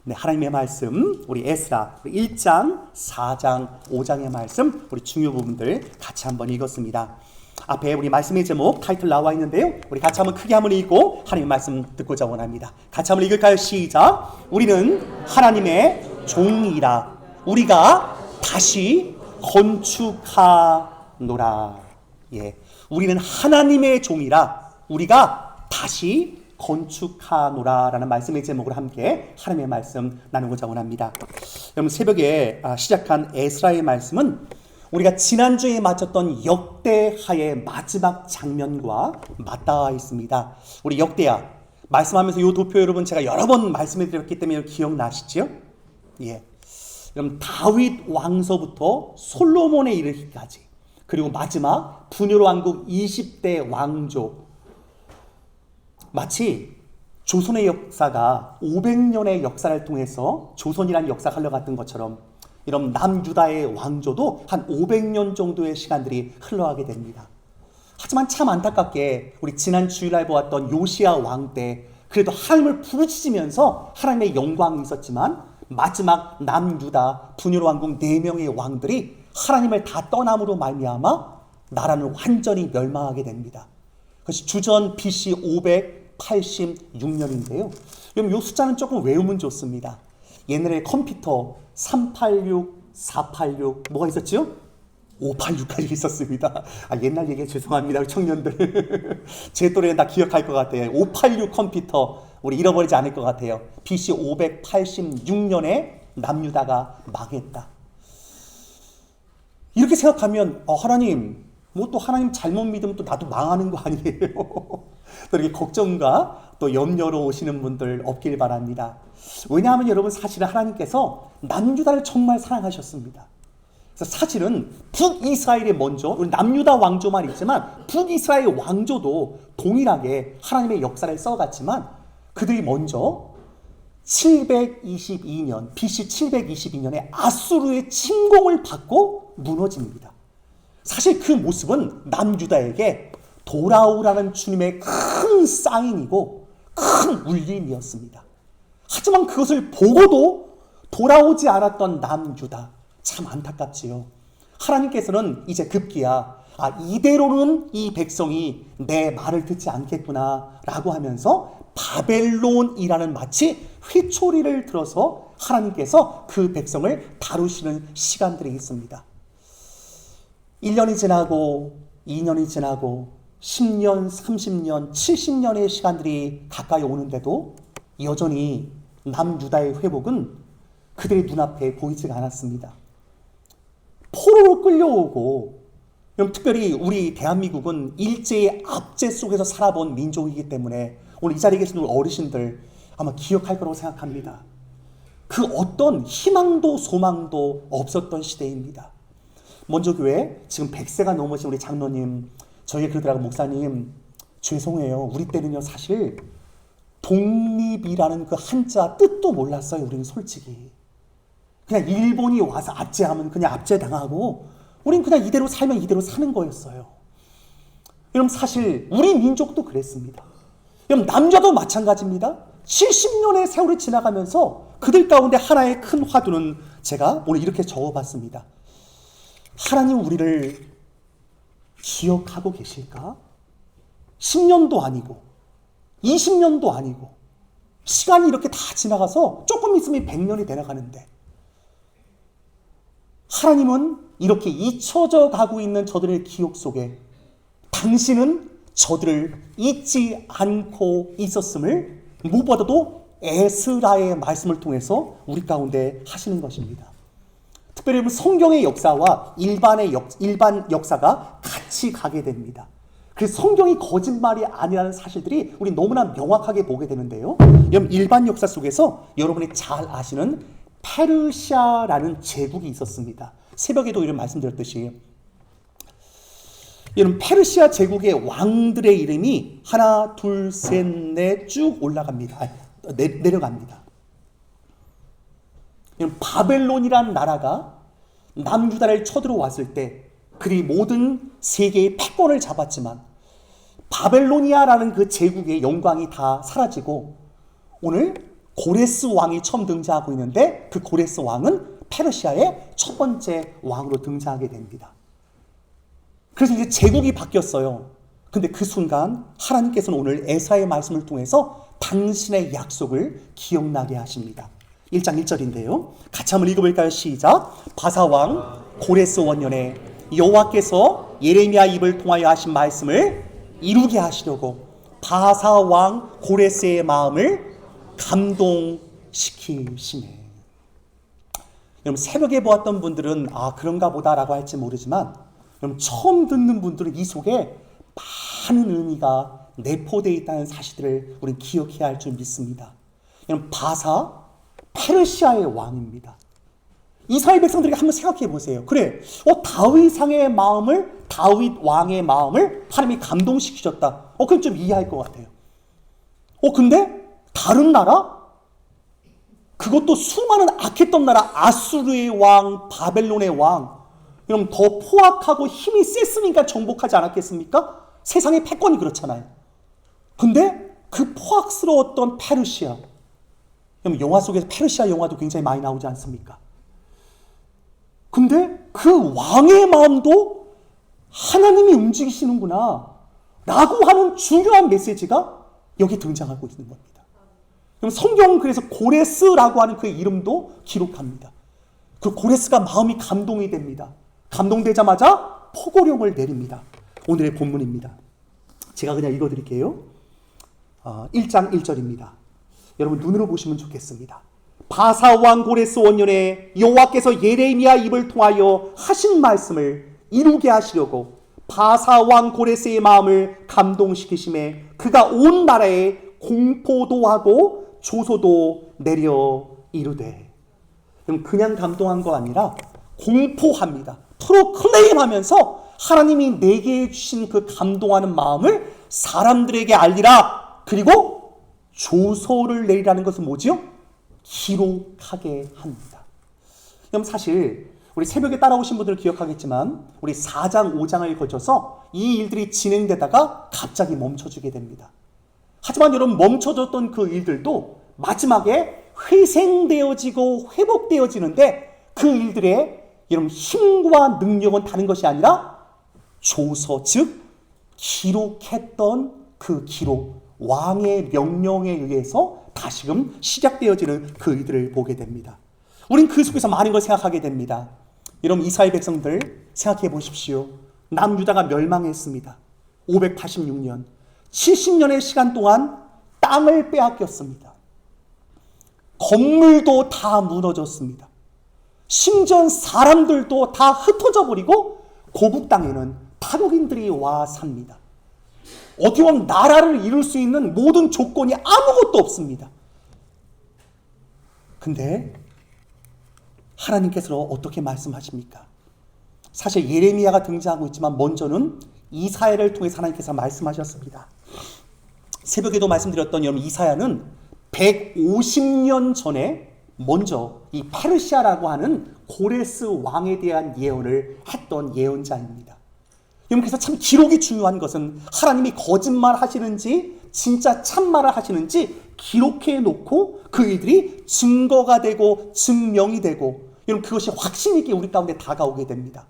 네, 하나님의 말씀, 우리 에스라 1장, 4장, 5장의 말씀, 우리 중요 부분들 같이 한번 읽었습니다. 앞에 우리 말씀의 제목, 타이틀 나와 있는데요. 우리 같이 한번 크게 한번 읽고 하나님의 말씀 듣고자 원합니다. 같이 한번 읽을까요? 시작! 우리는 하나님의 종이라 우리가 다시 건축하노라. 예, 우리는 하나님의 종이라 우리가 다시 건축하노라라는 말씀의 제목으로 함께 하나님의 말씀 나누고자 원합니다. 여러분, 새벽에 시작한 에스라의 말씀은 우리가 지난주에 마쳤던 역대하의 마지막 장면과 맞닿아 있습니다. 우리 역대하 말씀하면서 이 도표 여러분 제가 여러 번 말씀해 드렸기 때문에 기억나시죠? 예. 그럼 다윗 왕서부터 솔로몬에 이르기까지, 그리고 마지막 분열 왕국 20대 왕조, 마치 조선의 역사가 500년의 역사를 통해서 조선이라는 역사가 흘러갔던 것처럼 이런 남유다의 왕조도 한 500년 정도의 시간들이 흘러가게 됩니다. 하지만 참 안타깝게 우리 지난 주일날 보았던 요시야 왕 때 그래도 하나님을 부르짖으면서 하나님의 영광이 있었지만 마지막 남유다 분열 왕국 4명의 왕들이 하나님을 다 떠남으로 말미암아 나라는 완전히 멸망하게 됩니다. 그것이 주전 BC 586년인데요. 여러분, 이 숫자는 조금 외우면 좋습니다. 옛날에 컴퓨터 386, 486 뭐가 있었죠? 586까지 있었습니다. 옛날 얘기에 죄송합니다, 청년들. 제 또래는 다 기억할 것 같아요. 586 컴퓨터 우리 잃어버리지 않을 것 같아요. BC 586년에 남유다가 망했다. 이렇게 생각하면 하나님, 뭐 또 하나님 잘못 믿으면 또 나도 망하는 거 아니에요? 또 이렇게 걱정과 또 염려로 오시는 분들 없길 바랍니다. 왜냐하면 여러분, 사실은 하나님께서 남유다를 정말 사랑하셨습니다. 그래서 사실은 북이스라엘이 먼저, 우리 남유다 왕조만 있지만 북이스라엘 왕조도 동일하게 하나님의 역사를 써갔지만 그들이 먼저 722년, BC 722년에 아수르의 침공을 받고 무너집니다. 사실 그 모습은 남유다에게 돌아오라는 주님의 큰 사인이고 큰 울림이었습니다. 하지만 그것을 보고도 돌아오지 않았던 남유다, 참 안타깝지요. 하나님께서는 이제 급기야 이대로는 이 백성이 내 말을 듣지 않겠구나 라고 하면서 바벨론이라는 마치 회초리를 들어서 하나님께서 그 백성을 다루시는 시간들이 있습니다. 1년이 지나고 2년이 지나고 10년, 30년, 70년의 시간들이 가까이 오는데도 여전히 남유다의 회복은 그들의 눈앞에 보이지가 않았습니다. 포로로 끌려오고, 특별히 우리 대한민국은 일제의 압제 속에서 살아본 민족이기 때문에 오늘 이 자리에 계신 어르신들 아마 기억할 거라고 생각합니다. 그 어떤 희망도 소망도 없었던 시대입니다. 먼저 교회 지금 100세가 넘으신 우리 장로님, 저희가 그러더라고요. 목사님, 죄송해요. 우리 때는요, 사실 독립이라는 그 한자 뜻도 몰랐어요. 우리는 솔직히. 그냥 일본이 와서 압제하면 그냥 압제당하고 우린 그냥 이대로 살면 이대로 사는 거였어요. 여러분, 사실 우리 민족도 그랬습니다. 여러분, 남자도 마찬가지입니다. 70년의 세월이 지나가면서 그들 가운데 하나의 큰 화두는 제가 오늘 이렇게 적어봤습니다. 하나님 우리를 기억하고 계실까? 10년도 아니고 20년도 아니고 시간이 이렇게 다 지나가서 조금 있으면 100년이 되어가는데 하나님은 이렇게 잊혀져 가고 있는 저들의 기억 속에 당신은 저들을 잊지 않고 있었음을 무엇보다도 에스라의 말씀을 통해서 우리 가운데 하시는 것입니다. 특별히 성경의 역사와 일반 역사가 같이 가게 됩니다. 그래서 성경이 거짓말이 아니라는 사실들이 우리 너무나 명확하게 보게 되는데요. 여러분, 일반 역사 속에서 여러분이 잘 아시는 페르시아라는 제국이 있었습니다. 새벽에도 이런 말씀드렸듯이 여러분, 페르시아 제국의 왕들의 이름이 하나, 둘, 셋, 넷 쭉 올라갑니다. 내려갑니다. 바벨론이라는 나라가 남유다를 쳐들어왔을 때 그들이 모든 세계의 패권을 잡았지만 바벨로니아라는 그 제국의 영광이 다 사라지고 오늘 고레스 왕이 처음 등장하고 있는데 그 고레스 왕은 페르시아의 첫 번째 왕으로 등장하게 됩니다. 그래서 이제 제국이 바뀌었어요. 근데 그 순간 하나님께서는 오늘 에사의 말씀을 통해서 당신의 약속을 기억나게 하십니다. 1장 1절인데요. 같이 한번 읽어볼까요? 시작. 바사왕 고레스 원년에 여호와께서 예레미야 입을 통하여 하신 말씀을 이루게 하시려고 바사왕 고레스의 마음을 감동시키시네. 여러분 새벽에 보았던 분들은 그런가 보다라고 할지 모르지만 여러분 처음 듣는 분들은 이 속에 많은 의미가 내포되어 있다는 사실들을 우리는 기억해야 할 줄 믿습니다. 여러분 바사 페르시아의 왕입니다. 이스라엘 백성들에게 한번 생각해 보세요. 그래, 다윗 왕의 마음을 하나님이 감동시키셨다. 그건 좀 이해할 것 같아요. 근데 다른 나라? 그것도 수많은 악했던 나라, 아수르의 왕, 바벨론의 왕, 그럼 더 포악하고 힘이 셌으니까 정복하지 않았겠습니까? 세상의 패권이 그렇잖아요. 근데 그 포악스러웠던 페르시아, 영화 속에서 페르시아 영화도 굉장히 많이 나오지 않습니까? 근데 그 왕의 마음도 하나님이 움직이시는구나 라고 하는 중요한 메시지가 여기 등장하고 있는 겁니다. 그럼 성경은 그래서 고레스라고 하는 그의 이름도 기록합니다. 그 고레스가 마음이 감동이 됩니다. 감동되자마자 포고령을 내립니다. 오늘의 본문입니다. 제가 그냥 읽어드릴게요. 1장 1절입니다. 여러분 눈으로 보시면 좋겠습니다. 바사왕 고레스 원년에 여호와께서 예레미야 입을 통하여 하신 말씀을 이루게 하시려고 바사왕 고레스의 마음을 감동시키심에 그가 온 나라에 공포도 하고 조소도 내려 이르되. 그냥 감동한 거 아니라 공포합니다. 프로클레임하면서 하나님이 내게 주신 그 감동하는 마음을 사람들에게 알리라. 그리고 조서를 내리라는 것은 뭐지요? 기록하게 합니다. 그럼 사실 우리 새벽에 따라오신 분들은 기억하겠지만 우리 4장 5장을 거쳐서 이 일들이 진행되다가 갑자기 멈춰지게 됩니다. 하지만 여러분 멈춰졌던 그 일들도 마지막에 회생되어지고 회복되어지는데 그 일들의 여러분 힘과 능력은 다른 것이 아니라 조서, 즉 기록했던 그 기록, 왕의 명령에 의해서 다시금 시작되어지는 그 일들을 보게 됩니다. 우린 그 속에서 많은 걸 생각하게 됩니다. 여러분 이스라엘 백성들 생각해 보십시오. 남유다가 멸망했습니다. 586년 70년의 시간 동안 땅을 빼앗겼습니다. 건물도 다 무너졌습니다. 심지어 사람들도 다 흩어져 버리고 고국 땅에는 타국인들이 와 삽니다. 어떻게 보면 나라를 이룰 수 있는 모든 조건이 아무것도 없습니다. 근데 하나님께서 어떻게 말씀하십니까? 사실 예레미야가 등장하고 있지만 먼저는 이사야를 통해서 하나님께서 말씀하셨습니다. 새벽에도 말씀드렸던 여러분 이사야는 150년 전에 먼저 이 페르시아라고 하는 고레스 왕에 대한 예언을 했던 예언자입니다. 여러분 그래서 참 기록이 중요한 것은 하나님이 거짓말 하시는지 진짜 참말을 하시는지 기록해 놓고 그 일들이 증거가 되고 증명이 되고 여러분 그것이 확신 있게 우리 가운데 다가오게 됩니다.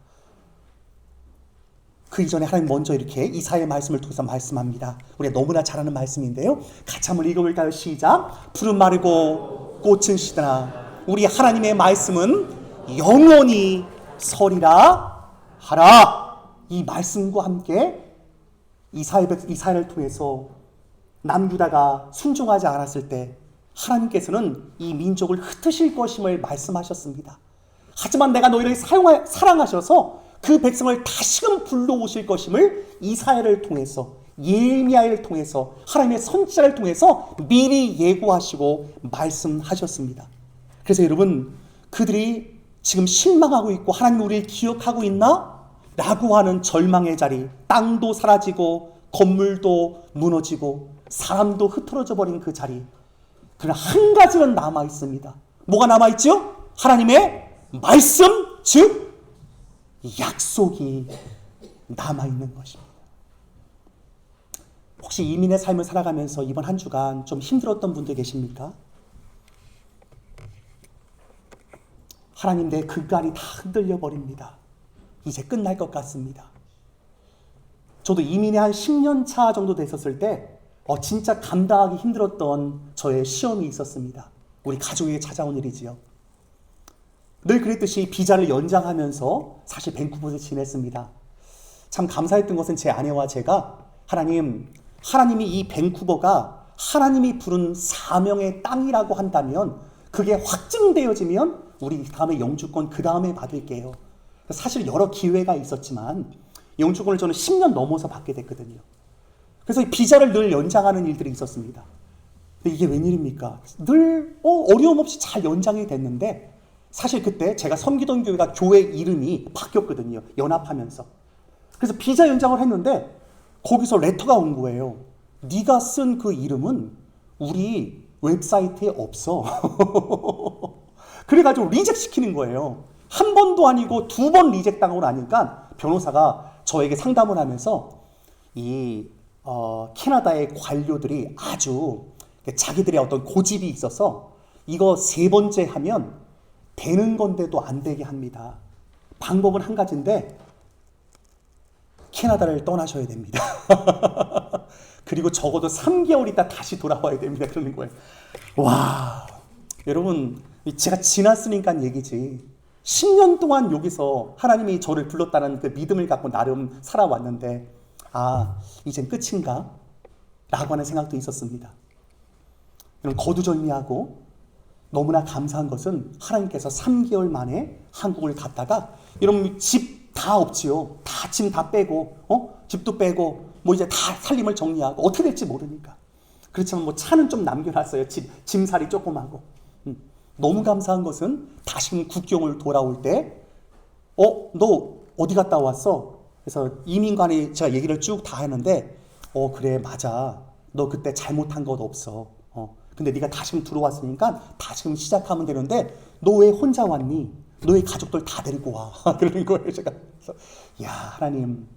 그 이전에 하나님 먼저 이렇게 이사야의 말씀을 통해서 말씀합니다. 우리가 너무나 잘 아는 말씀인데요. 같이 한번 읽어볼까요? 시작. 푸른 마르고 꽃은 시드나 우리 하나님의 말씀은 영원히 서리라 하라. 이 말씀과 함께 이사야를 통해서 남유다가 순종하지 않았을 때 하나님께서는 이 민족을 흩으실 것임을 말씀하셨습니다. 하지만 내가 너희를 사랑하셔서 그 백성을 다시금 불러오실 것임을 이사야를 통해서 예레미야를 통해서 하나님의 선지자를 통해서 미리 예고하시고 말씀하셨습니다. 그래서 여러분 그들이 지금 실망하고 있고 하나님 우리를 기억하고 있나? 라고 하는 절망의 자리, 땅도 사라지고 건물도 무너지고 사람도 흐트러져 버린 그 자리. 그러나 한 가지는 남아 있습니다. 뭐가 남아 있죠? 하나님의 말씀, 즉 약속이 남아 있는 것입니다. 혹시 이민의 삶을 살아가면서 이번 한 주간 좀 힘들었던 분들 계십니까? 하나님, 내 근간이 다 흔들려 버립니다. 이제 끝날 것 같습니다. 저도 이민이 한 10년 차 정도 됐었을 때 진짜 감당하기 힘들었던 저의 시험이 있었습니다. 우리 가족에게 찾아온 일이지요. 늘 그랬듯이 비자를 연장하면서 사실 밴쿠버에서 지냈습니다. 참 감사했던 것은 제 아내와 제가 하나님이 이 밴쿠버가 하나님이 부른 사명의 땅이라고 한다면 그게 확증되어지면 우리 다음에 영주권 그 다음에 받을게요. 사실 여러 기회가 있었지만 영주권을 저는 10년 넘어서 받게 됐거든요. 그래서 비자를 늘 연장하는 일들이 있었습니다. 근데 이게 웬일입니까? 늘 어려움 없이 잘 연장이 됐는데 사실 그때 제가 섬기던 교회가 교회 이름이 바뀌었거든요. 연합하면서. 그래서 비자 연장을 했는데 거기서 레터가 온 거예요. 네가 쓴 그 이름은 우리 웹사이트에 없어. 그래가지고 리젝 시키는 거예요. 한 번도 아니고 2번 리젝 당하고 나니까 변호사가 저에게 상담을 하면서 캐나다의 관료들이 아주 자기들의 어떤 고집이 있어서 이거 3번째 하면 되는 건데도 안 되게 합니다. 방법은 한 가지인데 캐나다를 떠나셔야 됩니다. 그리고 적어도 3개월 있다 다시 돌아와야 됩니다. 그러는 거예요. 와, 여러분, 제가 지났으니까 얘기지. 10년 동안 여기서 하나님이 저를 불렀다는 그 믿음을 갖고 나름 살아왔는데 이젠 끝인가? 라고 하는 생각도 있었습니다. 여러분, 거두절미하고 너무나 감사한 것은 하나님께서 3개월 만에 한국을 갔다가 여러분 집 다 없지요. 다 짐 다 빼고 집도 빼고 이제 다 살림을 정리하고 어떻게 될지 모르니까. 그렇지만 차는 좀 남겨놨어요. 짐살이 조금 하고. 너무 감사한 것은 다시금 국경을 돌아올 때 너 어디 갔다 왔어? 그래서 이민관이 제가 얘기를 쭉 다 했는데 그래 맞아. 너 그때 잘못한 것 없어. 근데 네가 다시금 들어왔으니까 다시금 시작하면 되는데 너 왜 혼자 왔니? 너의 가족들 다 데리고 와. 그러는 거예요. 제가. 그래서 하나님,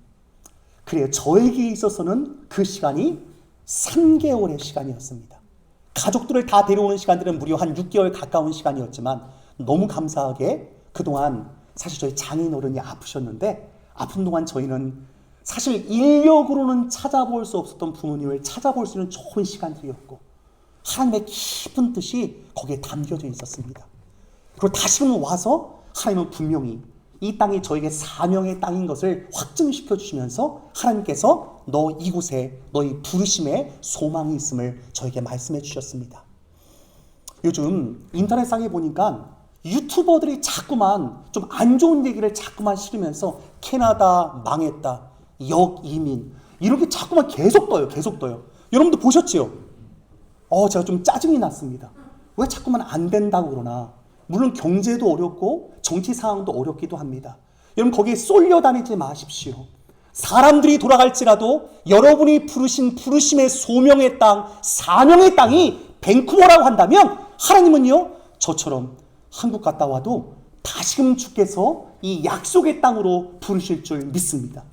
그래요. 저에게 있어서는 그 시간이 3개월의 시간이었습니다. 가족들을 다 데려오는 시간들은 무려 한 6개월 가까운 시간이었지만 너무 감사하게 그동안 사실 저희 장인어른이 아프셨는데 아픈 동안 저희는 사실 인력으로는 찾아볼 수 없었던 부모님을 찾아볼 수 있는 좋은 시간들이었고 하나님의 깊은 뜻이 거기에 담겨져 있었습니다. 그리고 다시금 와서 하나님은 분명히 이 땅이 저에게 사명의 땅인 것을 확증시켜 주시면서 하나님께서 너 이곳에 너희 부르심에 소망이 있음을 저에게 말씀해 주셨습니다. 요즘 인터넷상에 보니까 유튜버들이 자꾸만 좀 안 좋은 얘기를 자꾸만 실으면서 캐나다 망했다, 역이민 이렇게 자꾸만 계속 떠요. 여러분도 보셨지요? 제가 좀 짜증이 났습니다. 왜 자꾸만 안 된다고 그러나? 물론 경제도 어렵고 정치 상황도 어렵기도 합니다. 여러분 거기에 쏠려 다니지 마십시오. 사람들이 돌아갈지라도 여러분이 부르신 부르심의 소명의 땅, 사명의 땅이 밴쿠버라고 한다면 하나님은요 저처럼 한국 갔다 와도 다시금 주께서 이 약속의 땅으로 부르실 줄 믿습니다.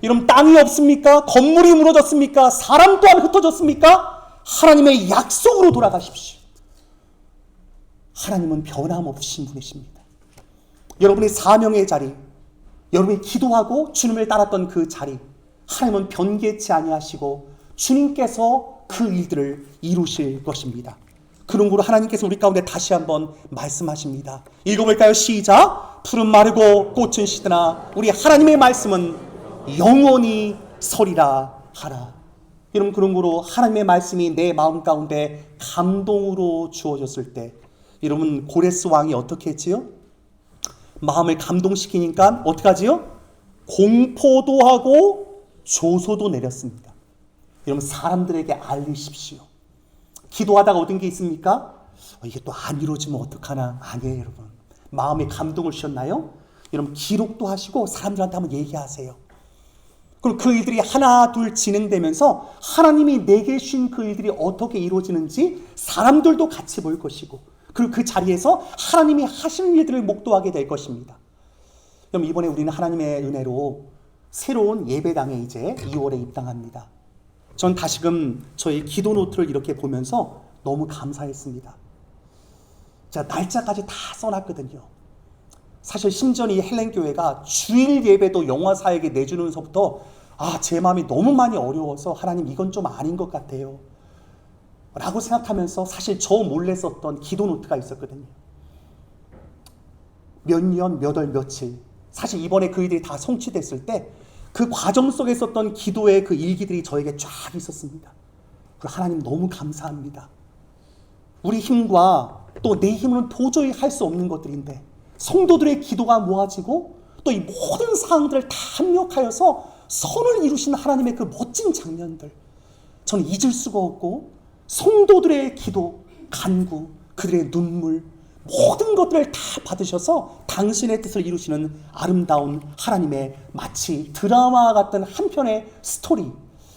여러분 땅이 없습니까? 건물이 무너졌습니까? 사람 또한 흩어졌습니까? 하나님의 약속으로 돌아가십시오. 하나님은 변함없으신 분이십니다. 여러분의 사명의 자리, 여러분이 기도하고 주님을 따랐던 그 자리, 하나님은 변개치 아니하시고 주님께서 그 일들을 이루실 것입니다. 그런 거로 하나님께서 우리 가운데 다시 한번 말씀하십니다. 읽어볼까요? 시작! 푸른 마르고 꽃은 시드나 우리 하나님의 말씀은 영원히 서리라 하라. 여러분 그런 거로 하나님의 말씀이 내 마음 가운데 감동으로 주어졌을 때 여러분 고레스 왕이 어떻게 했지요? 마음을 감동시키니까 어떻게 하지요? 공포도 하고 조소도 내렸습니다. 여러분 사람들에게 알리십시오. 기도하다가 얻은 게 있습니까? 이게 또 안 이루어지면 어떡하나? 아니에요 여러분. 마음에 감동을 주셨나요? 여러분 기록도 하시고 사람들한테 한번 얘기하세요. 그럼 그 일들이 하나 둘 진행되면서 하나님이 내게 주신 그 일들이 어떻게 이루어지는지 사람들도 같이 볼 것이고 그리고 그 자리에서 하나님이 하시는 일들을 목도하게 될 것입니다. 그럼 이번에 우리는 하나님의 은혜로 새로운 예배당에 이제 2월에 입당합니다. 전 다시금 저희 기도 노트를 이렇게 보면서 너무 감사했습니다. 제가 날짜까지 다 써놨거든요. 사실 심지어 이 헬렌교회가 주일 예배도 영화 사역에 내주면서부터 제 마음이 너무 많이 어려워서 하나님 이건 좀 아닌 것 같아요 라고 생각하면서 사실 저 몰래 썼던 기도 노트가 있었거든요. 몇 년, 몇 월, 며칠, 사실 이번에 그 일들이 다 성취됐을 때 그 과정 속에 썼던 기도의 그 일기들이 저에게 쫙 있었습니다. 하나님 너무 감사합니다. 우리 힘과 또 내 힘으로는 도저히 할 수 없는 것들인데 성도들의 기도가 모아지고 또 이 모든 사항들을 다 합력하여서 선을 이루신 하나님의 그 멋진 장면들, 저는 잊을 수가 없고 성도들의 기도, 간구, 그들의 눈물, 모든 것들을 다 받으셔서 당신의 뜻을 이루시는 아름다운 하나님의 마치 드라마 같은 한 편의 스토리.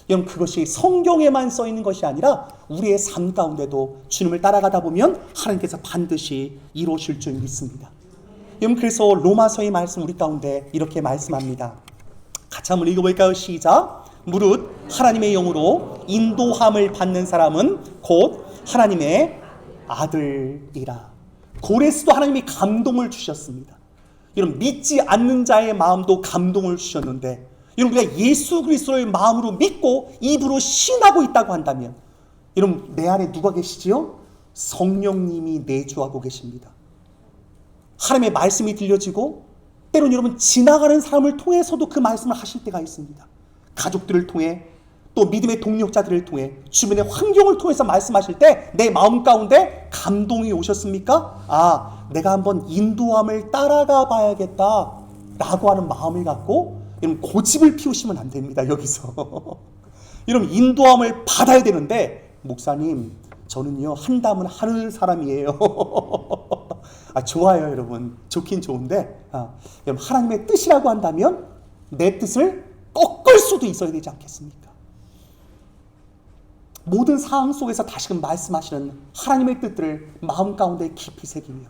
여러분, 그것이 성경에만 써 있는 것이 아니라 우리의 삶 가운데도 주님을 따라가다 보면 하나님께서 반드시 이루실 줄 믿습니다. 여러분, 그래서 로마서의 말씀 우리 가운데 이렇게 말씀합니다. 같이 한번 읽어볼까요? 시작. 무릇 하나님의 영으로 인도함을 받는 사람은 곧 하나님의 아들이라. 고레스도 하나님이 감동을 주셨습니다. 여러분, 믿지 않는 자의 마음도 감동을 주셨는데, 여러분, 우리가 예수 그리스도를 마음으로 믿고 입으로 신하고 있다고 한다면, 여러분, 내 안에 누가 계시지요? 성령님이 내주하고 계십니다. 하나님의 말씀이 들려지고 때로는 여러분 지나가는 사람을 통해서도 그 말씀을 하실 때가 있습니다. 가족들을 통해 또 믿음의 동력자들을 통해 주변의 환경을 통해서 말씀하실 때 내 마음 가운데 감동이 오셨습니까? 내가 한번 인도함을 따라가 봐야겠다 라고 하는 마음을 갖고 여러분 고집을 피우시면 안 됩니다. 여기서 여러분 인도함을 받아야 되는데 목사님 저는요 한담은 하는 사람이에요. 좋아요 여러분. 좋긴 좋은데 여러분 하나님의 뜻이라고 한다면 내 뜻을 꺾을 수도 있어야 되지 않겠습니까? 모든 상황 속에서 다시금 말씀하시는 하나님의 뜻들을 마음 가운데 깊이 새기며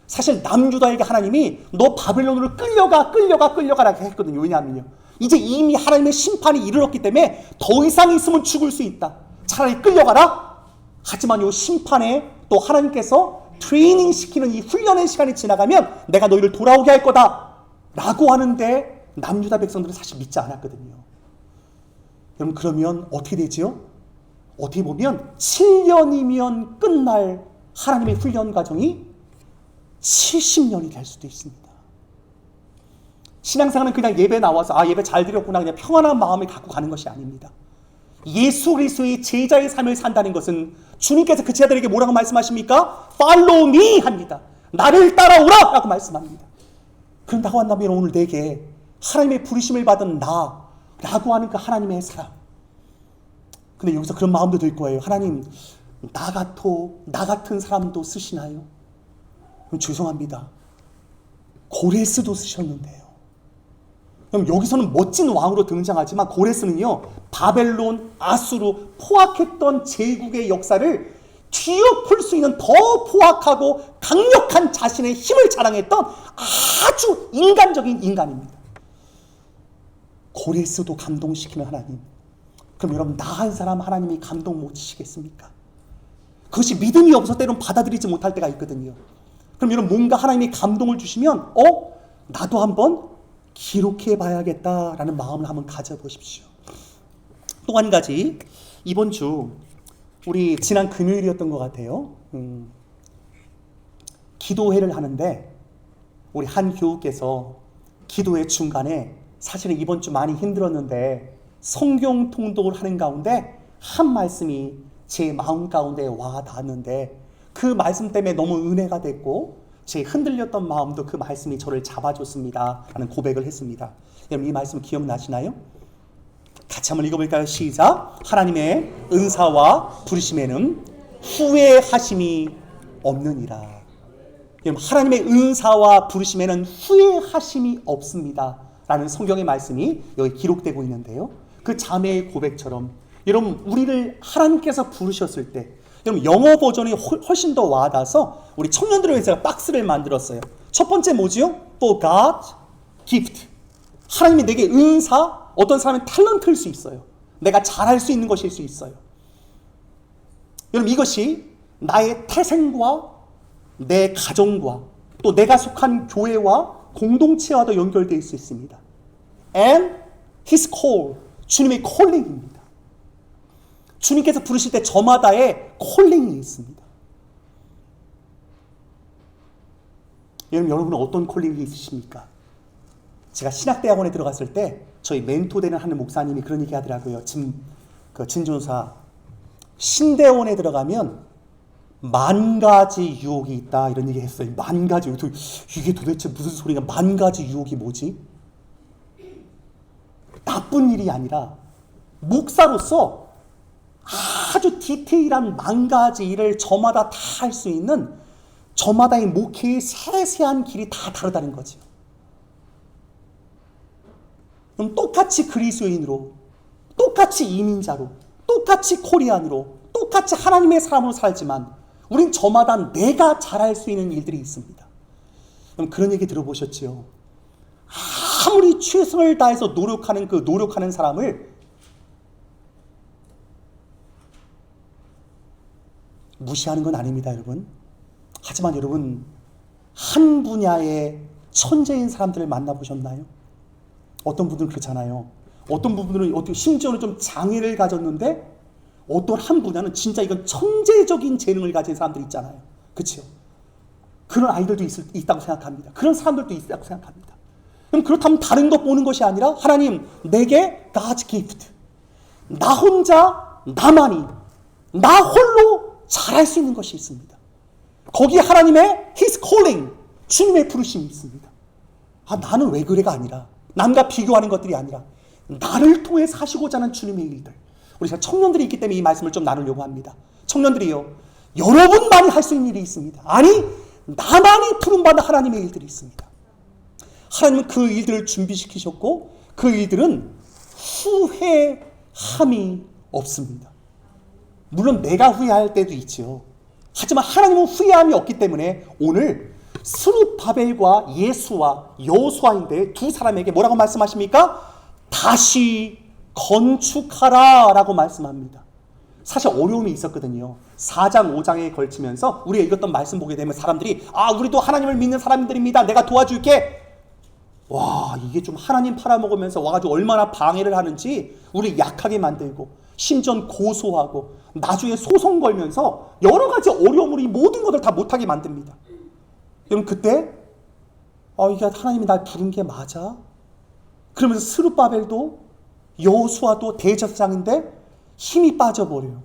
사실 남유다에게 하나님이 너 바벨론으로 끌려가라고 했거든요. 왜냐하면요 이제 이미 하나님의 심판이 이르렀기 때문에 더 이상 있으면 죽을 수 있다. 차라리 끌려가라. 하지만 이 심판에 또 하나님께서 트레이닝 시키는 이 훈련의 시간이 지나가면 내가 너희를 돌아오게 할 거다 라고 하는데 남유다 백성들은 사실 믿지 않았거든요. 여러분 그러면 어떻게 되지요? 어떻게 보면 7년이면 끝날 하나님의 훈련 과정이 70년이 될 수도 있습니다. 신앙생활은 그냥 예배 나와서 예배 잘 드렸구나 그냥 평안한 마음을 갖고 가는 것이 아닙니다. 예수 그리스도의 제자의 삶을 산다는 것은 주님께서 그 제자들에게 뭐라고 말씀하십니까? Follow me 합니다. 나를 따라오라 라고 말씀합니다. 그런다고 한다면 오늘 내게 하나님의 부르심을 받은 나라고 하는 그 하나님의 사람. 근데 여기서 그런 마음도 들 거예요. 하나님 나 같은 사람도 쓰시나요? 죄송합니다. 고레스도 쓰셨는데요. 그럼 여기서는 멋진 왕으로 등장하지만 고레스는요 바벨론, 아수르 포악했던 제국의 역사를 뒤엎을 수 있는 더 포악하고 강력한 자신의 힘을 자랑했던 아주 인간적인 인간입니다. 고레스도 감동시키는 하나님. 그럼 여러분 나 한 사람 하나님이 감동 못 주시겠습니까? 그것이 믿음이 없어서 때로는 받아들이지 못할 때가 있거든요. 그럼 여러분 뭔가 하나님이 감동을 주시면 나도 한번 기록해 봐야겠다라는 마음을 한번 가져보십시오. 또 한 가지 이번 주 우리 지난 금요일이었던 것 같아요. 기도회를 하는데 우리 한 교우께서 기도회 중간에 사실은 이번 주 많이 힘들었는데 성경 통독을 하는 가운데 한 말씀이 제 마음 가운데 와 닿았는데 그 말씀 때문에 너무 은혜가 됐고 제 흔들렸던 마음도 그 말씀이 저를 잡아줬습니다 라는 고백을 했습니다. 여러분 이 말씀 기억나시나요? 같이 한번 읽어볼까요? 시작. 하나님의 은사와 부르심에는 후회하심이 없느니라. 여러분 하나님의 은사와 부르심에는 후회하심이 없습니다 라는 성경의 말씀이 여기 기록되고 있는데요. 그 자매의 고백처럼 여러분 우리를 하나님께서 부르셨을 때 여러분 영어 버전이 훨씬 더 와닿아서 우리 청년들을 위해서 제가 박스를 만들었어요. 첫 번째 뭐지요? For God gift. 하나님이 내게 은사, 어떤 사람은 탤런트일 수 있어요. 내가 잘할 수 있는 것일 수 있어요. 여러분 이것이 나의 태생과 내 가정과 또 내가 속한 교회와 공동체와도 연결되어 있을 수 있습니다. And His call, 주님의 콜링입니다. 주님께서 부르실 때 저마다의 콜링이 있습니다. 여러분은 어떤 콜링이 있으십니까? 제가 신학대학원에 들어갔을 때 저희 멘토되는 하는 목사님이 그런 얘기 하더라고요. 진존사, 신대원에 들어가면 10,000가지 유혹이 있다 이런 얘기 했어요. 10,000가지. 이게 도대체 무슨 소리가 10,000가지 유혹이 뭐지? 나쁜 일이 아니라 목사로서 아주 디테일한 10,000가지 일을 저마다 다 할 수 있는 저마다의 목회의 세세한 길이 다 다르다는 거죠. 그럼 똑같이 그리스도인으로, 똑같이 이민자로, 똑같이 코리안으로, 똑같이 하나님의 사람으로 살지만 우린 저마다 내가 잘할 수 있는 일들이 있습니다. 그럼 그런 얘기 들어보셨죠? 아무리 최선을 다해서 노력하는 그 노력하는 사람을 무시하는 건 아닙니다, 여러분. 하지만 여러분, 한 분야의 천재인 사람들을 만나보셨나요? 어떤 분들은 그렇잖아요. 어떤 분들은 심지어는 좀 장애를 가졌는데 어떤 한 분야는 진짜 이건 천재적인 재능을 가진 사람들 있잖아요. 그렇죠? 그런 아이들도 있다고 생각합니다. 그런 사람들도 있다고 생각합니다. 그럼 그렇다면 다른 것 보는 것이 아니라 하나님, 내게 God's gift, 나 혼자, 나만이, 나 홀로 잘할 수 있는 것이 있습니다. 거기에 하나님의 His calling, 주님의 부르심이 있습니다. 나는 왜 그래가 아니라, 남과 비교하는 것들이 아니라 나를 통해 사시고자 하는 주님의 일들. 우리 청년들이 있기 때문에 이 말씀을 좀 나누려고 합니다. 청년들이요, 여러분만이 할 수 있는 일이 있습니다. 아니, 나만이 부름받은 하나님의 일들이 있습니다. 하나님은 그 일들을 준비시키셨고 그 일들은 후회함이 없습니다. 물론 내가 후회할 때도 있죠. 하지만 하나님은 후회함이 없기 때문에 오늘 스룹바벨과 예수와 여호수아인데 두 사람에게 뭐라고 말씀하십니까? 다시 건축하라 라고 말씀합니다. 사실 어려움이 있었거든요. 4장 5장에 걸치면서 우리가 읽었던 말씀 보게 되면 사람들이 우리도 하나님을 믿는 사람들입니다, 내가 도와줄게. 와, 이게 좀 하나님 팔아먹으면서 와가지고 얼마나 방해를 하는지 우리 약하게 만들고 심지어 고소하고 나중에 소송 걸면서 여러 가지 어려움으로 이 모든 것을 다 못하게 만듭니다. 여러분, 그때 이게 하나님이 날 부른 게 맞아? 그러면서 스룹바벨도 여호수아도 대제사장인데 힘이 빠져버려요.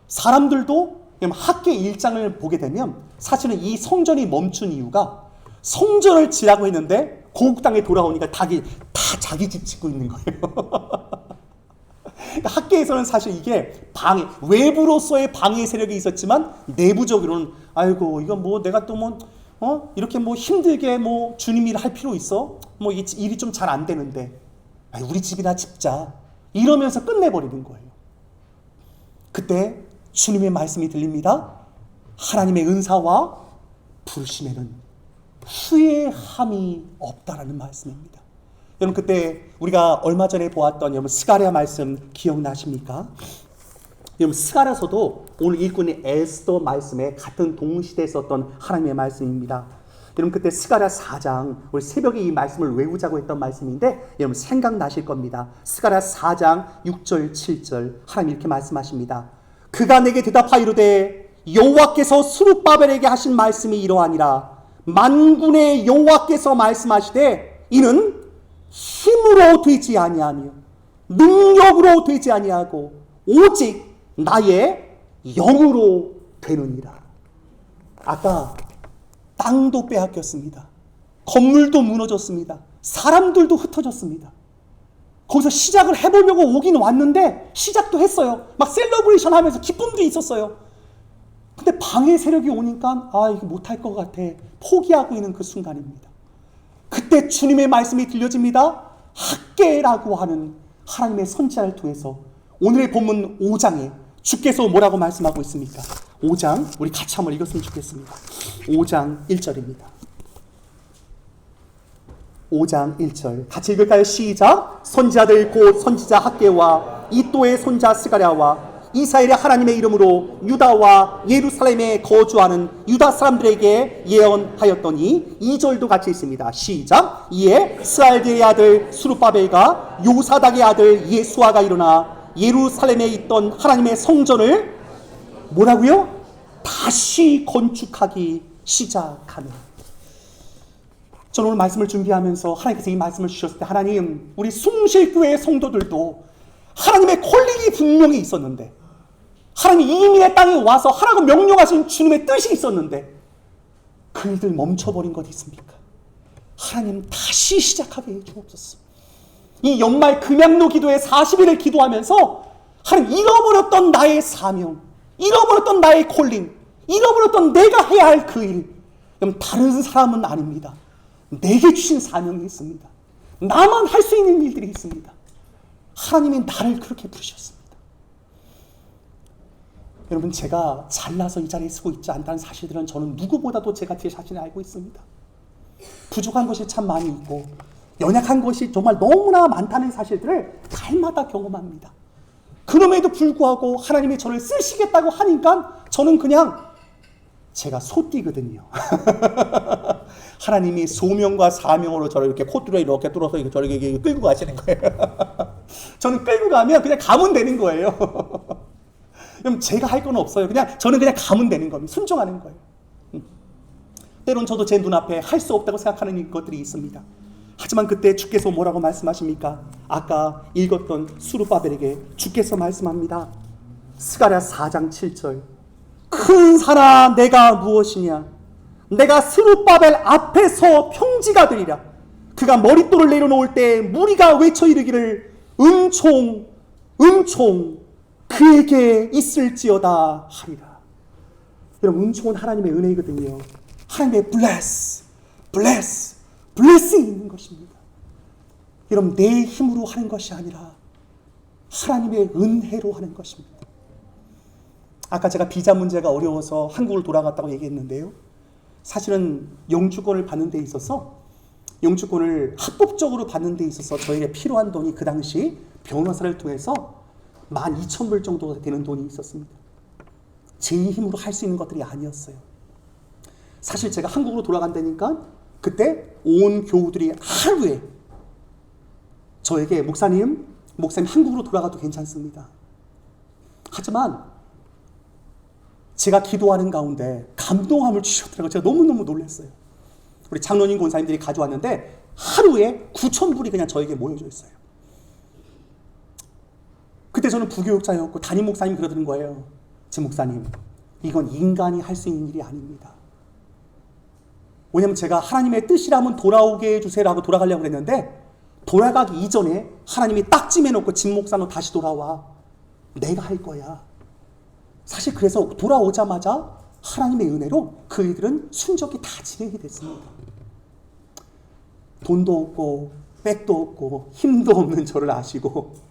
사람들도 학계 1장을 보게 되면 사실은 이 성전이 멈춘 이유가 성전을 지라고 했는데 고국 땅에 돌아오니까 다 자기 집 짓고 있는 거예요. 학계에서는 사실 이게 외부로서의 방해 세력이 있었지만 내부적으로는 이건 뭐 내가 또 이렇게 힘들게 주님 일을 할 필요 있어? 일이 좀 잘 안 되는데 우리 집이나 짓자 이러면서 끝내버리는 거예요. 그때 주님의 말씀이 들립니다. 하나님의 은사와 부르심에는 후회함이 없다라는 말씀입니다. 여러분, 그때 우리가 얼마 전에 보았던 여러분 스가랴 말씀 기억나십니까? 여러분, 스가랴서도 오늘 읽고 있는 에스더 말씀에 같은 동시대에 썼던 하나님의 말씀입니다. 여러분, 그때 스가랴 4장, 우리 새벽에 이 말씀을 외우자고 했던 말씀인데 여러분 생각나실 겁니다. 스가랴 4장 6절 7절 하나님 이렇게 말씀하십니다. 그가 내게 대답하여 이르되 여호와께서 스룹바벨에게 하신 말씀이 이러하니라. 만군의 여호와께서 말씀하시되 이는 힘으로 되지 아니하며 능력으로 되지 아니하고 오직 나의 영으로 되느니라. 아까 땅도 빼앗겼습니다. 건물도 무너졌습니다. 사람들도 흩어졌습니다. 거기서 시작을 해보려고 오긴 왔는데 시작도 했어요. 막 셀러브레이션 하면서 기쁨도 있었어요. 근데 방해 세력이 오니까 이거 못할 것 같아 포기하고 있는 그 순간입니다. 그때 주님의 말씀이 들려집니다. 학개라고 하는 하나님의 선지자를 통해서 오늘의 본문 5장에 주께서 뭐라고 말씀하고 있습니까? 5장 우리 같이 한번 읽었으면 좋겠습니다. 5장 1절입니다. 5장 1절 같이 읽을까요? 시작. 선지자들 곧 선지자 학개와 이또의 손자 스가랴와 이스라엘의 하나님의 이름으로 유다와 예루살렘에 거주하는 유다 사람들에게 예언하였더니 2절도 같이 있습니다. 시작. 이에 스알디엘의 아들 스룹바벨과 요사닥의 아들 예수아가 일어나 예루살렘에 있던 하나님의 성전을 뭐라고요? 다시 건축하기 시작하는. 저는 오늘 말씀을 준비하면서 하나님께서 이 말씀을 주셨을 때, 하나님, 우리 숭실교회 성도들도 하나님의 콜링이 분명히 있었는데, 하나님 이미 이 땅에 와서 하라고 명령하신 주님의 뜻이 있었는데 그 일들 멈춰버린 것 있습니까? 하나님 다시 시작하게 해주옵소서. 이 연말 금양로 기도에 40일을 기도하면서 하나님, 잃어버렸던 나의 사명, 잃어버렸던 나의 콜링, 잃어버렸던 내가 해야 할 그 일, 그럼 다른 사람은 아닙니다. 내게 주신 사명이 있습니다. 나만 할 수 있는 일들이 있습니다. 하나님이 나를 그렇게 부르셨습니다. 여러분, 제가 잘나서 이 자리에 서고 있지 않다는 사실들은 저는 누구보다도 제가 제 자신을 알고 있습니다. 부족한 것이 참 많이 있고 연약한 것이 정말 너무나 많다는 사실들을 날마다 경험합니다. 그럼에도 불구하고 하나님이 저를 쓰시겠다고 하니까 저는 그냥 제가 소띠거든요. 하나님이 소명과 사명으로 저를 이렇게 콧줄에 이렇게 뚫어서 저를 이렇게 끌고 가시는 거예요. 저는 끌고 가면 그냥 가면 되는 거예요. 그럼 제가 할 건 없어요. 저는 그냥 가면 되는 겁니다. 순종하는 거예요. 때론 저도 제 눈앞에 할 수 없다고 생각하는 것들이 있습니다. 하지만 그때 주께서 뭐라고 말씀하십니까? 아까 읽었던 스룹바벨에게 주께서 말씀합니다. 스가랴 4장 7절. 큰 산아 내가 무엇이냐? 내가 스룹바벨 앞에서 평지가 되리라. 그가 머릿돌을 내려놓을 때 무리가 외쳐 이르기를 은총 은총 그에게 있을지어다 하리라. 여러분, 은총은 하나님의 은혜이거든요. 하나님의 blessing 있는 것입니다. 여러분, 내 힘으로 하는 것이 아니라 하나님의 은혜로 하는 것입니다. 아까 제가 비자 문제가 어려워서 한국을 돌아갔다고 얘기했는데요. 사실은 영주권을 받는 데 있어서, 영주권을 합법적으로 받는 데 있어서 저에게 필요한 돈이 그 당시 변호사를 통해서 12,000불 정도 되는 돈이 있었습니다. 제 힘으로 할 수 있는 것들이 아니었어요. 사실 제가 한국으로 돌아간다니까 그때 온 교우들이 하루에 저에게 목사님 한국으로 돌아가도 괜찮습니다. 하지만 제가 기도하는 가운데 감동함을 주셨더라고요. 제가 너무너무 놀랐어요. 우리 장로님 권사님들이 가져왔는데 하루에 9,000불이 그냥 저에게 모여져 있어요. 그때 저는 부교육자였고 담임 목사님 그러는 거예요. 제 목사님, 이건 인간이 할 수 있는 일이 아닙니다. 왜냐면 제가 하나님의 뜻이라면 돌아오게 해주세요라고 돌아가려고 했는데, 돌아가기 이전에 하나님이 딱짐해놓고 진 목사로 다시 돌아와. 내가 할 거야. 사실 그래서 돌아오자마자 하나님의 은혜로 그 일들은 순적히 다 진행이 됐습니다. 돈도 없고 백도 없고 힘도 없는 저를 아시고,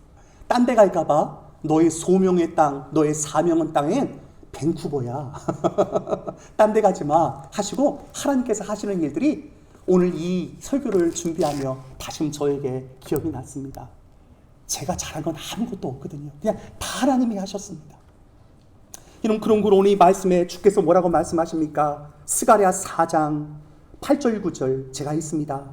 딴 데 갈까봐 너의 소명의 땅, 너의 사명의 땅엔 밴쿠버야. 딴 데 가지 마 하시고 하나님께서 하시는 일들이 오늘 이 설교를 준비하며 다시 저에게 기억이 났습니다. 제가 잘한 건 아무것도 없거든요. 그냥 다 하나님이 하셨습니다. 이런 그런 걸 오늘 이 말씀에 주께서 뭐라고 말씀하십니까? 스가랴 4장 8절 9절 제가 있습니다.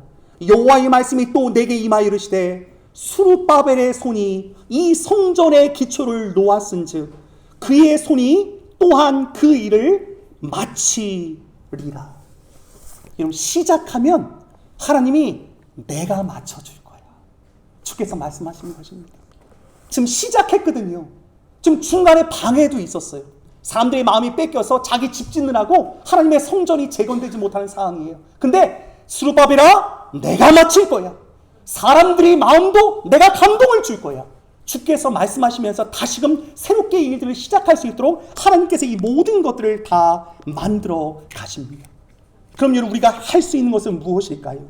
여호와의 말씀이 또 내게 임하여 이르시되 스룹바벨의 손이 이 성전의 기초를 놓았은즉 그의 손이 또한 그 일을 마치리라. 여러분, 시작하면 하나님이 내가 맞춰줄 거야. 주께서 말씀하시는 것입니다. 지금 시작했거든요. 지금 중간에 방해도 있었어요. 사람들의 마음이 뺏겨서 자기 집 짓느라고 하나님의 성전이 재건되지 못하는 상황이에요. 근데 스룹바벨아, 내가 마칠 거야. 사람들의 마음도 내가 감동을 줄 거야. 주께서 말씀하시면서 다시금 새롭게 일들을 시작할 수 있도록 하나님께서 이 모든 것들을 다 만들어 가십니다. 그럼 여러분, 우리가 할 수 있는 것은 무엇일까요?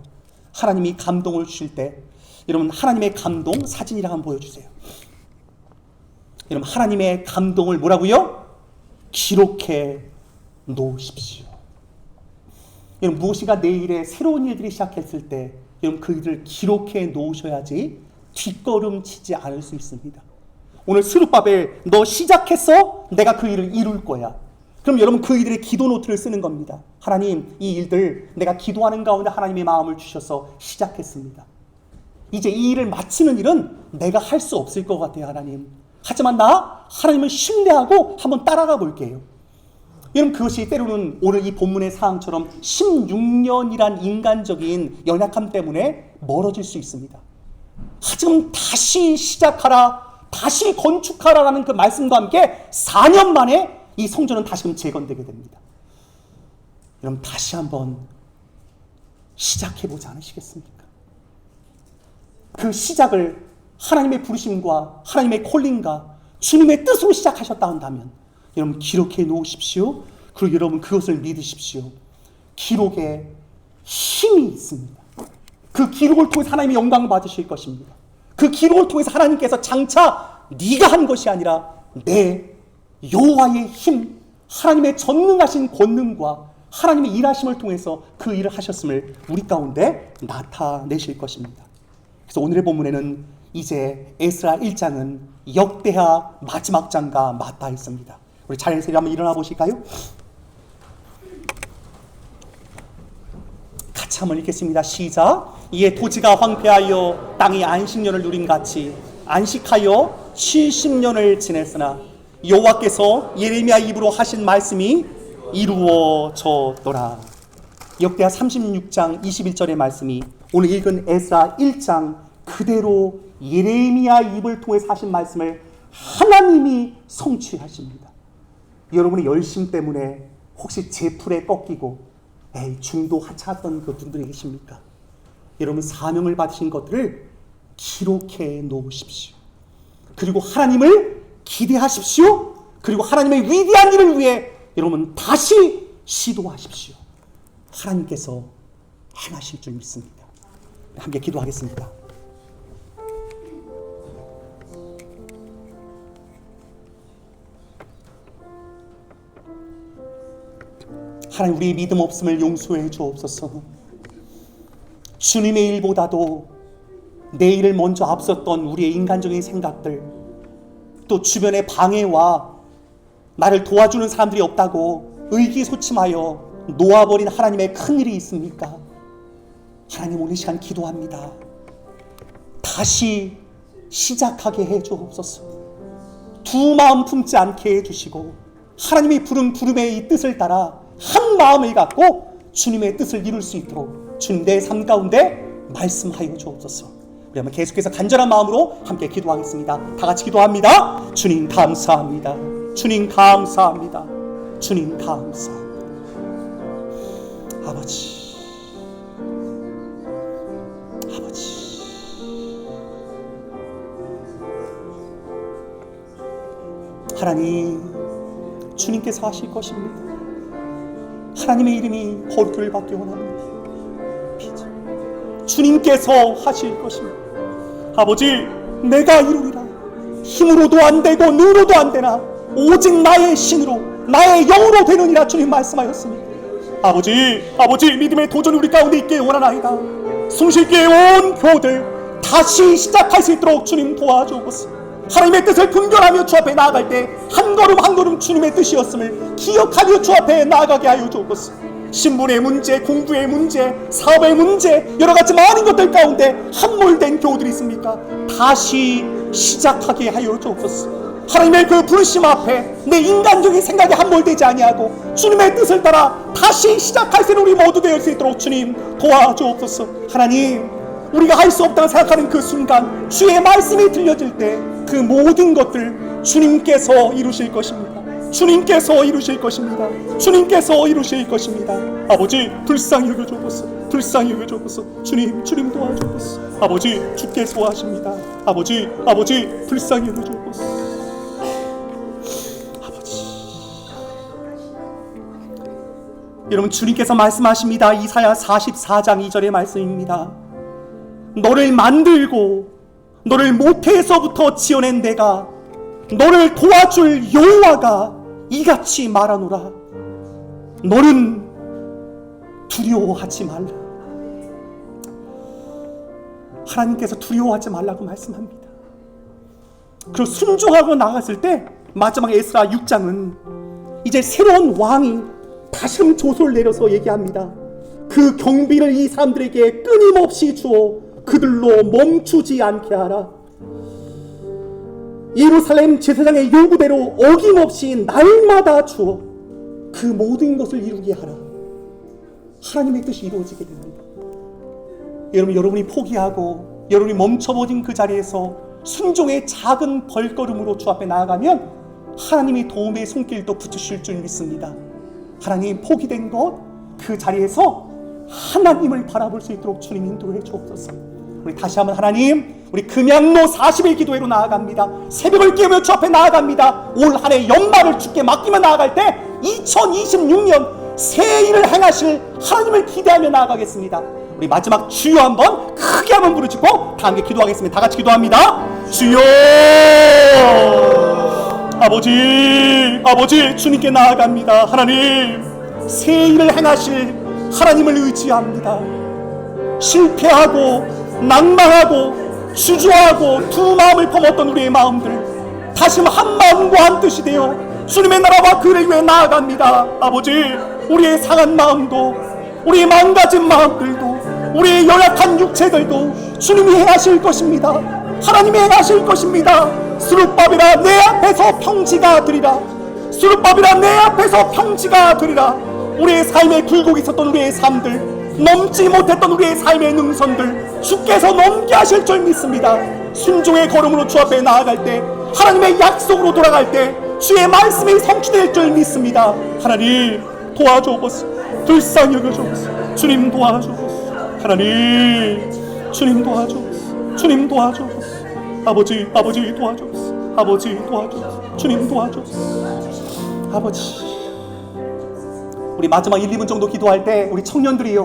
하나님이 감동을 주실 때, 여러분, 하나님의 감동 사진이랑 한번 보여주세요. 여러분, 하나님의 감동을 뭐라고요? 기록해 놓으십시오. 여러분, 무엇인가 내일에 새로운 일들이 시작했을 때 여러분, 그 일을 기록해 놓으셔야지 뒷걸음 치지 않을 수 있습니다. 오늘 스룹바벨 너 시작했어? 내가 그 일을 이룰 거야. 그럼 여러분 그 일들의 기도 노트를 쓰는 겁니다. 하나님, 이 일들 내가 기도하는 가운데 하나님의 마음을 주셔서 시작했습니다. 이제 이 일을 마치는 일은 내가 할 수 없을 것 같아요, 하나님. 하지만 나 하나님을 신뢰하고 한번 따라가 볼게요. 여러분, 그것이 때로는 오늘 이 본문의 사항처럼 16년이란 인간적인 연약함 때문에 멀어질 수 있습니다. 하지만 다시 시작하라, 다시 건축하라라는 그 말씀과 함께 4년 만에 이 성전은 다시금 재건되게 됩니다. 여러분, 다시 한번 시작해보지 않으시겠습니까? 그 시작을 하나님의 부르심과 하나님의 콜링과 주님의 뜻으로 시작하셨다 한다면 여러분 기록해 놓으십시오. 그리고 여러분 그것을 믿으십시오. 기록에 힘이 있습니다. 그 기록을 통해서 하나님의 영광 받으실 것입니다. 그 기록을 통해서 하나님께서 장차 네가 한 것이 아니라 내 여호와의 힘, 하나님의 전능하신 권능과 하나님의 일하심을 통해서 그 일을 하셨음을 우리 가운데 나타내실 것입니다. 그래서 오늘의 본문에는 이제 에스라 1장은 역대하 마지막 장과 맞닿아 있습니다. 우리 자연스레 한번 일어나 보실까요? 같이 한번 읽겠습니다. 시작. 이에 토지가 황폐하여 땅이 안식년을 누린 같이 안식하여 70년을 지냈으나 여호와께서 예레미야 입으로 하신 말씀이 이루어졌더라. 역대하 36장 21절의 말씀이 오늘 읽은 에스라 1장 그대로 예레미야 입을 통해서 하신 말씀을 하나님이 성취하십니다. 여러분의 열심 때문에 혹시 제풀에 꺾이고 중도 하차했던 그 분들이 계십니까? 여러분 사명을 받으신 것들을 기록해 놓으십시오. 그리고 하나님을 기대하십시오. 그리고 하나님의 위대한 일을 위해 여러분 다시 시도하십시오. 하나님께서 행하실 줄 믿습니다. 함께 기도하겠습니다. 하나님, 우리 믿음 없음을 용서해 주옵소서. 주님의 일보다도 내 일을 먼저 앞섰던 우리의 인간적인 생각들, 또 주변의 방해와 나를 도와주는 사람들이 없다고 의기소침하여 놓아버린 하나님의 큰일이 있습니까? 하나님, 오늘 시간 기도합니다. 다시 시작하게 해 주옵소서. 두 마음 품지 않게 해주시고 하나님이 부른 부름의 이 뜻을 따라 한 마음을 갖고 주님의 뜻을 이룰 수 있도록 주님 내 삶 가운데 말씀하여 주옵소서. 우리 한번 계속해서 간절한 마음으로 함께 기도하겠습니다. 다 같이 기도합니다. 주님 감사합니다. 주님 감사합니다. 주님 감사합니다. 아버지, 하나님, 주님께서 하실 것입니다. 하나님의 이름이 거룩을 받기 원합니다. 주님께서 하실 것입니다. 아버지, 내가 이루리라. 힘으로도 안 되고 능으로도 안 되나 오직 나의 신으로 나의 영으로 되느니라 주님 말씀하였습니다. 아버지 믿음의 도전이 우리 가운데 있게 원하나이다. 숨쉴기에 온 교들 다시 시작할 수 있도록 주님 도와주옵소서. 하나님의 뜻을 분별하며 주 앞에 나아갈 때 한 걸음 한 걸음 주님의 뜻이었음을 기억하며 주 앞에 나아가게 하여 주옵소서. 신분의 문제, 공부의 문제, 사업의 문제, 여러 가지 많은 것들 가운데 함몰된 교우들이 있습니까? 다시 시작하게 하여 주옵소서. 하나님의 그 부르심 앞에 내 인간적인 생각에 함몰되지 아니하고 주님의 뜻을 따라 다시 시작할 수 있는 우리 모두 될 수 있도록 주님 도와주옵소서. 하나님, 우리가 할 수 없다고 생각하는 그 순간 주의 말씀이 들려질 때 그 모든 것들 주님께서 이루실 것입니다. 주님께서 이루실 것입니다. 주님께서 이루실 것입니다. 아버지, 불쌍히 여겨주옵소서. 불쌍히 여겨주옵소서. 주님 도와주옵소서. 아버지, 주께서 하십니다. 아버지, 불쌍히 여겨주옵소서. 아버지, 여러분, 주님께서 말씀하십니다. 이사야 44장 2절의 말씀입니다. 너를 만들고 너를 모태에서부터 지어낸 내가 너를 도와줄 여호와가 이같이 말하노라. 너는 두려워하지 말라. 하나님께서 두려워하지 말라고 말씀합니다. 그리고 순종하고 나갔을 때 마지막 에스라 6장은 이제 새로운 왕이 다시금 조소를 내려서 얘기합니다. 그 경비를 이 사람들에게 끊임없이 주어 그들로 멈추지 않게 하라. 예루살렘 제사장의 요구대로 어김없이 날마다 주어 그 모든 것을 이루게 하라. 하나님의 뜻이 이루어지게 됩니다. 여러분이 포기하고 여러분이 멈춰버린 그 자리에서 순종의 작은 벌걸음으로 주 앞에 나아가면 하나님이 도움의 손길도 붙이실 줄 믿습니다. 하나님, 포기된 것 그 자리에서 하나님을 바라볼 수 있도록 주님 인도해 주옵소서. 우리 다시 한번 하나님, 우리 금양로 40일 기도회로 나아갑니다. 새벽을 깨우며 주 앞에 나아갑니다. 올 한 해 연말을 주께 맡기며 나아갈 때 2026년 새 일을 행하실 하나님을 기대하며 나아가겠습니다. 우리 마지막 주여 한번 크게 한번 부르짖고 다 함께 기도하겠습니다. 다 같이 기도합니다. 주여, 아버지 주님께 나아갑니다. 하나님, 새 일을 행하실 하나님을 의지합니다. 실패하고 낭망하고 주저하고 두 마음을 품었던 우리의 마음들 다시 한 마음과 한 뜻이 되어 주님의 나라와 그를 위해 나아갑니다. 아버지, 우리의 상한 마음도, 우리의 망가진 마음들도, 우리의 연약한 육체들도 주님이 행하실 것입니다. 하나님이 행하실 것입니다. 스룹바벨아, 내 앞에서 평지가 되리라. 스룹바벨아, 내 앞에서 평지가 되리라. 우리의 삶에 굴곡이 있었던 우리의 삶들, 넘지 못했던 우리의 삶의 능선들 주께서 넘게 하실 줄 믿습니다. 순종의 걸음으로 주 앞에 나아갈 때, 하나님의 약속으로 돌아갈 때 주의 말씀이 성취될 줄 믿습니다. 하나님, 도와주옵소서. 불쌍히 여겨주옵소서. 주님 도와주옵소서. 하나님, 주님 도와주옵소서. 주님 도와주옵소서. 아버지 도와주옵소서. 아버지 도와주옵소서. 주님 도와주옵소서. 아버지, 우리 마지막 1, 2분 정도 기도할 때 우리 청년들이요,